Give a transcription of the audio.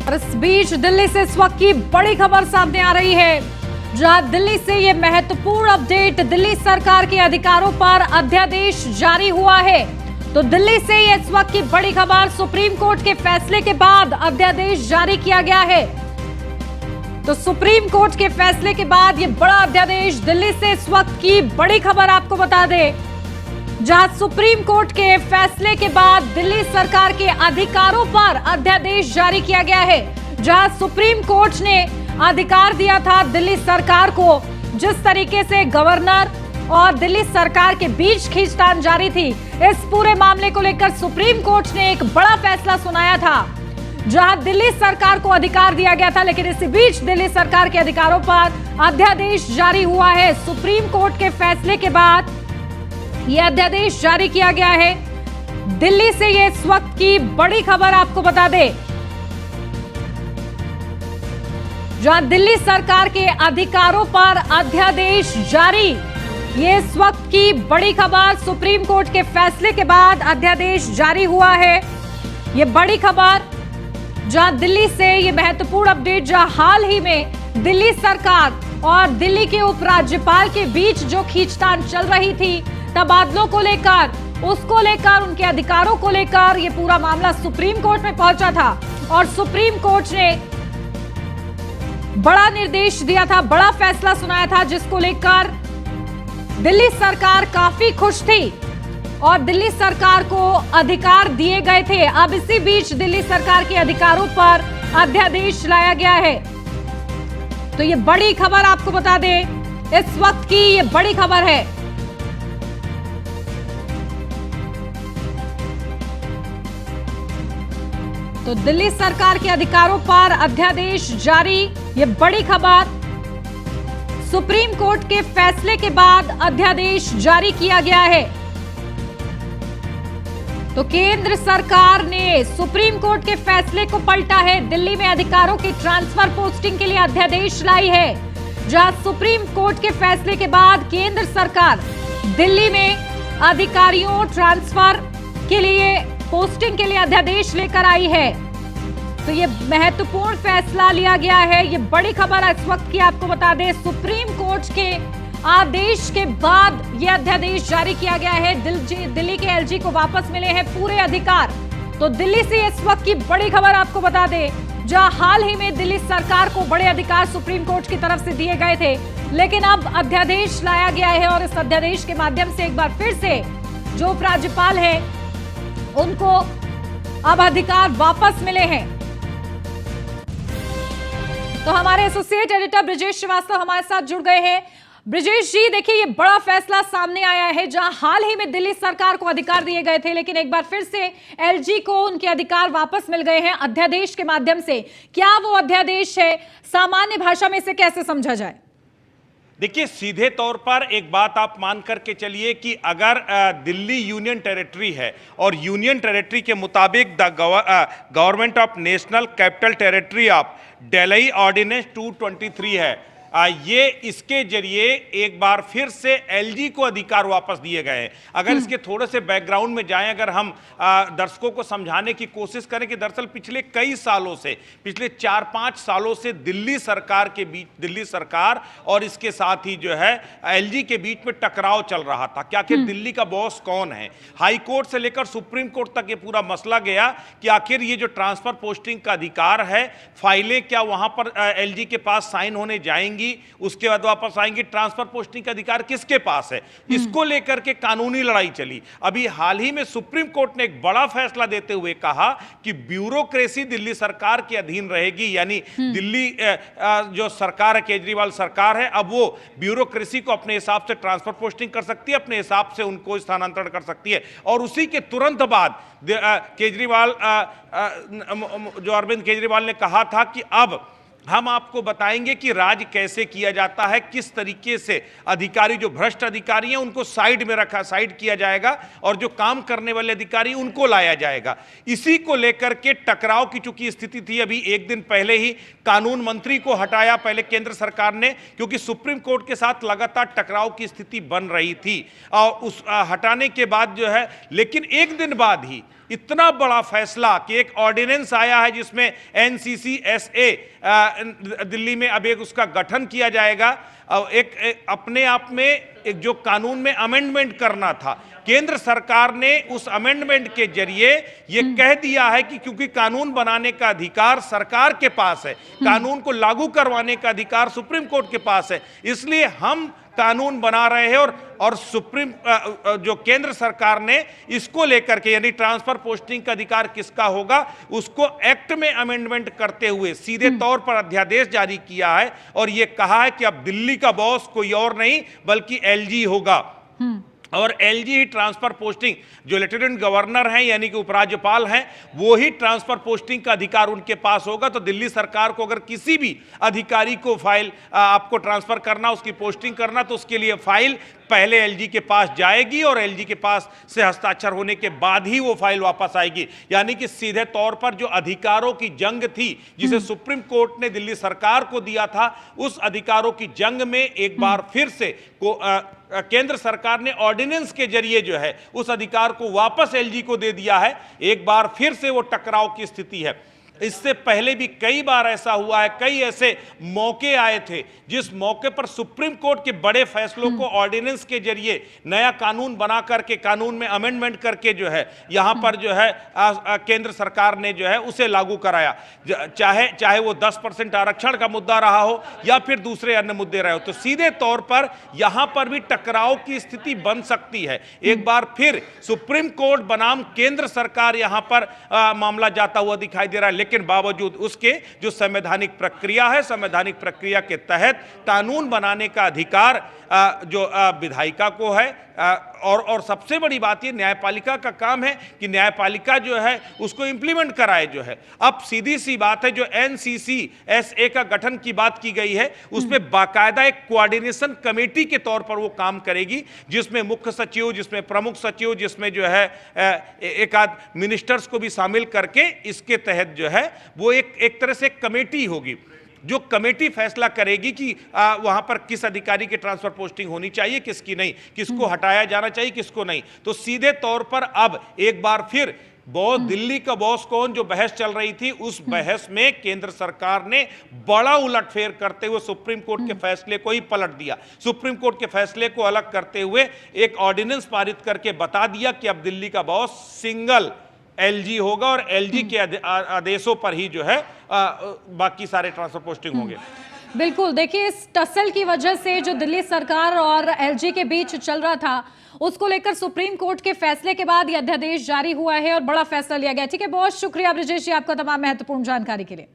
और इस बीच दिल्ली से इस वक्त की बड़ी खबर सामने आ रही है, जहां दिल्ली से ये महत्वपूर्ण अपडेट, दिल्ली सरकार के अधिकारों पर अध्यादेश जारी हुआ है। तो दिल्ली से ये इस वक्त की बड़ी खबर, सुप्रीम कोर्ट के फैसले के बाद अध्यादेश जारी किया गया है। तो सुप्रीम कोर्ट के फैसले के बाद ये बड़ा अध्यादेश, दिल्ली से इस वक्त की बड़ी खबर आपको बता दें, जहां सुप्रीम कोर्ट के फैसले के बाद दिल्ली सरकार के अधिकारों पर अध्यादेश जारी किया गया है। जहां सुप्रीम कोर्ट ने अधिकार दिया था दिल्ली सरकार को, जिस तरीके से गवर्नर और दिल्ली सरकार के बीच खींचतान जारी थी, इस पूरे मामले को लेकर सुप्रीम कोर्ट ने एक बड़ा फैसला सुनाया था, जहां दिल्ली सरकार को अधिकार दिया गया था। लेकिन इसी बीच दिल्ली सरकार के अधिकारों पर अध्यादेश जारी हुआ है। सुप्रीम कोर्ट के फैसले के बाद यह अध्यादेश जारी किया गया है। दिल्ली से ये इस वक्त की बड़ी खबर आपको बता दें, जहां दिल्ली सरकार के अधिकारों पर अध्यादेश जारी, ये इस वक्त की बड़ी खबर, सुप्रीम कोर्ट के फैसले के बाद अध्यादेश जारी हुआ है। ये बड़ी खबर, जहां दिल्ली से ये महत्वपूर्ण अपडेट, जहां हाल ही में दिल्ली सरकार और दिल्ली के उपराज्यपाल के बीच जो खींचतान चल रही थी, तबादलों को लेकर, उसको लेकर, उनके अधिकारों को लेकर ये पूरा मामला सुप्रीम कोर्ट में पहुंचा था और सुप्रीम कोर्ट ने बड़ा निर्देश दिया था, बड़ा फैसला सुनाया था, जिसको लेकर दिल्ली सरकार काफी खुश थी और दिल्ली सरकार को अधिकार दिए गए थे। अब इसी बीच दिल्ली सरकार के अधिकारों पर अध्यादेश लाया गया है। तो ये बड़ी खबर आपको बता दें, इस वक्त की ये बड़ी खबर है। तो दिल्ली सरकार के अधिकारों पर अध्यादेश जारी, ये बड़ी खबर, सुप्रीम कोर्ट के फैसले के बाद अध्यादेश जारी किया गया है। तो केंद्र सरकार ने सुप्रीम कोर्ट के फैसले को पलटा है, दिल्ली में अधिकारों की ट्रांसफर पोस्टिंग के लिए अध्यादेश लाई है। जहां सुप्रीम कोर्ट के फैसले के बाद केंद्र सरकार दिल्ली में अधिकारियों ट्रांसफर के लिए, पोस्टिंग के लिए अध्यादेश लेकर आई है। तो ये महत्वपूर्ण फैसला लिया गया है। ये बड़ी खबर इस वक्त की आपको बता दें, सुप्रीम कोर्ट के आदेश के बाद ये अध्यादेश जारी किया गया है। दिल्ली के एलजी को वापस मिले हैं पूरे अधिकार। तो दिल्ली से इस वक्त की बड़ी खबर आपको बता दें, जहां हाल ही में दिल्ली सरकार को बड़े अधिकार सुप्रीम कोर्ट की तरफ से दिए गए थे, लेकिन अब अध्यादेश लाया गया है और इस अध्यादेश के माध्यम से एक बार फिर से जो उपराज्यपाल है, उनको अब अधिकार वापस मिले हैं। तो हमारे एसोसिएट एडिटर ब्रिजेश श्रीवास्तव हमारे साथ जुड़ गए हैं। ब्रिजेश जी, देखिए ये बड़ा फैसला सामने आया है, जहां हाल ही में दिल्ली सरकार को अधिकार दिए गए थे, लेकिन एक बार फिर से एलजी को उनके अधिकार वापस मिल गए हैं अध्यादेश के माध्यम से। क्या वो अध्यादेश है? सामान्य भाषा में इसे कैसे समझा जाए? देखिए, सीधे तौर पर एक बात आप मान करके चलिए कि अगर दिल्ली यूनियन टेरिटरी है और यूनियन टेरिटरी के मुताबिक the government of national capital territory of Delhi ordinance 223 है, ये इसके जरिए एक बार फिर से एलजी को अधिकार वापस दिए गए हैं। अगर इसके थोड़े से बैकग्राउंड में जाएं, अगर हम दर्शकों को समझाने की कोशिश करें कि दरअसल पिछले कई सालों से, पिछले 4-5 सालों से दिल्ली सरकार के बीच, दिल्ली सरकार और इसके साथ ही जो है एलजी के बीच में टकराव चल रहा था कि आखिर दिल्ली का बॉस कौन है। हाई कोर्ट से लेकर सुप्रीम कोर्ट तक ये पूरा मसला गया कि आखिर ये जो ट्रांसफर पोस्टिंग का अधिकार है, फाइलें क्या वहां पर एलजी के पास साइन होने जाएंगी, उसके बाद वापस आएंगे, ट्रांसफर पोस्टिंग का अधिकार किसके पास है, इसको लेकर के कानूनी लड़ाई चली। अभी हाल ही में सुप्रीम कोर्ट ने एक बड़ा फैसला देते हुए कहा कि ब्यूरोक्रेसी दिल्ली सरकार के अधीन रहेगी, यानी दिल्ली जो सरकार है, केजरीवाल सरकार है, अब वो ब्यूरोक्रेसी को अपने हिसाब से ट्रांसफर पोस्टिंग कर सकती है, अपने हिसाब से उनको स्थानांतरण कर सकती है। और उसी के तुरंत बाद केजरीवाल, जो अरविंद केजरीवाल ने कहा था कि अब हम आपको बताएंगे कि राज कैसे किया जाता है, किस तरीके से अधिकारी, जो भ्रष्ट अधिकारी हैं उनको साइड किया जाएगा और जो काम करने वाले अधिकारी उनको लाया जाएगा। इसी को लेकर के टकराव की चूंकि स्थिति थी, अभी एक दिन पहले ही कानून मंत्री को हटाया पहले केंद्र सरकार ने, क्योंकि सुप्रीम कोर्ट के साथ लगातार टकराव की स्थिति बन रही थी और उस हटाने के बाद जो है, लेकिन एक दिन बाद ही इतना बड़ा फैसला कि एक ऑर्डिनेंस आया है जिसमें NCCSA दिल्ली में अब एक उसका गठन किया जाएगा। एक अपने आप में एक जो कानून में अमेंडमेंट करना था, केंद्र सरकार ने उस अमेंडमेंट के जरिए ये कह दिया है कि क्योंकि कानून बनाने का अधिकार सरकार के पास है, कानून को लागू करवाने का अधिकार सुप्रीम कोर्ट के पास है, इसलिए हम कानून बना रहे हैं और सुप्रीम जो केंद्र सरकार ने इसको लेकर के, यानी ट्रांसफर पोस्टिंग का अधिकार किसका होगा, उसको एक्ट में अमेंडमेंट करते हुए सीधे तौर पर अध्यादेश जारी किया है और यह कहा है कि अब दिल्ली का बॉस कोई और नहीं बल्कि LG होगा और LG ही ट्रांसफर पोस्टिंग, जो लेफ्टिनेंट गवर्नर हैं यानी कि उपराज्यपाल हैं, वो ही ट्रांसफर पोस्टिंग का अधिकार उनके पास होगा। तो दिल्ली सरकार को अगर किसी भी अधिकारी को फाइल आपको ट्रांसफर करना, उसकी पोस्टिंग करना, तो उसके लिए फाइल पहले LG के पास जाएगी और LG के पास से हस्ताक्षर होने के बाद ही वो फाइल वापस आएगी। यानी कि सीधे तौर पर जो अधिकारों की जंग थी जिसे सुप्रीम कोर्ट ने दिल्ली सरकार को दिया था, उस अधिकारों की जंग में एक बार फिर से केंद्र सरकार ने ऑर्डिनेंस के जरिए जो है उस अधिकार को वापस LG को दे दिया है। एक बार फिर से वो टकराव की स्थिति है। इससे पहले भी कई बार ऐसा हुआ है, कई ऐसे मौके आए थे जिस मौके पर सुप्रीम कोर्ट के बड़े फैसलों को ऑर्डिनेंस के जरिए नया कानून बना करके, कानून में अमेंडमेंट करके जो है यहां पर जो है केंद्र सरकार ने जो है उसे लागू कराया, चाहे वो 10% आरक्षण का मुद्दा रहा हो या फिर दूसरे अन्य मुद्दे रहे हो। तो सीधे तौर पर यहां पर भी टकराव की स्थिति बन सकती है। एक बार फिर सुप्रीम कोर्ट बनाम केंद्र सरकार यहां पर मामला जाता हुआ दिखाई दे रहा है, लेकिन बावजूद उसके जो संवैधानिक प्रक्रिया है, संवैधानिक प्रक्रिया के तहत कानून बनाने का अधिकार जो विधायिका को है और सबसे बड़ी बात ये न्यायपालिका का काम है कि न्यायपालिका जो है उसको इंप्लीमेंट कराए जो है। अब सीधी सी बात है, जो NCCSA का गठन की बात की गई है उसमें बाकायदा एक कोऑर्डिनेशन कमेटी के तौर पर वो काम करेगी, जिसमें मुख्य सचिव, जिसमें प्रमुख सचिव, जिसमें जो है एक आध मिनिस्टर्स को भी शामिल करके इसके तहत जो है वो एक तरह से कमेटी होगी, जो कमेटी फैसला करेगी कि वहां पर किस अधिकारी की ट्रांसफर पोस्टिंग होनी चाहिए, किसकी नहीं, किसको हटाया जाना चाहिए, किसको नहीं। तो सीधे तौर पर अब एक बार फिर बॉस, दिल्ली का बॉस कौन, जो बहस चल रही थी, उस बहस में केंद्र सरकार ने बड़ा उलटफेर करते हुए सुप्रीम कोर्ट के फैसले को ही पलट दिया। सुप्रीम कोर्ट के फैसले को अलग करते हुए एक ऑर्डिनेंस पारित करके बता दिया कि अब दिल्ली का बॉस सिंगल LG होगा और LG के आदेशों पर ही जो है बाकी सारे ट्रांसफर पोस्टिंग होंगे। बिल्कुल, देखिए इस टसल की वजह से जो दिल्ली सरकार और LG के बीच चल रहा था, उसको लेकर सुप्रीम कोर्ट के फैसले के बाद ये अध्यादेश जारी हुआ है और बड़ा फैसला लिया गया। ठीक है, बहुत शुक्रिया ब्रिजेश जी आपका तमाम महत्वपूर्ण जानकारी के लिए।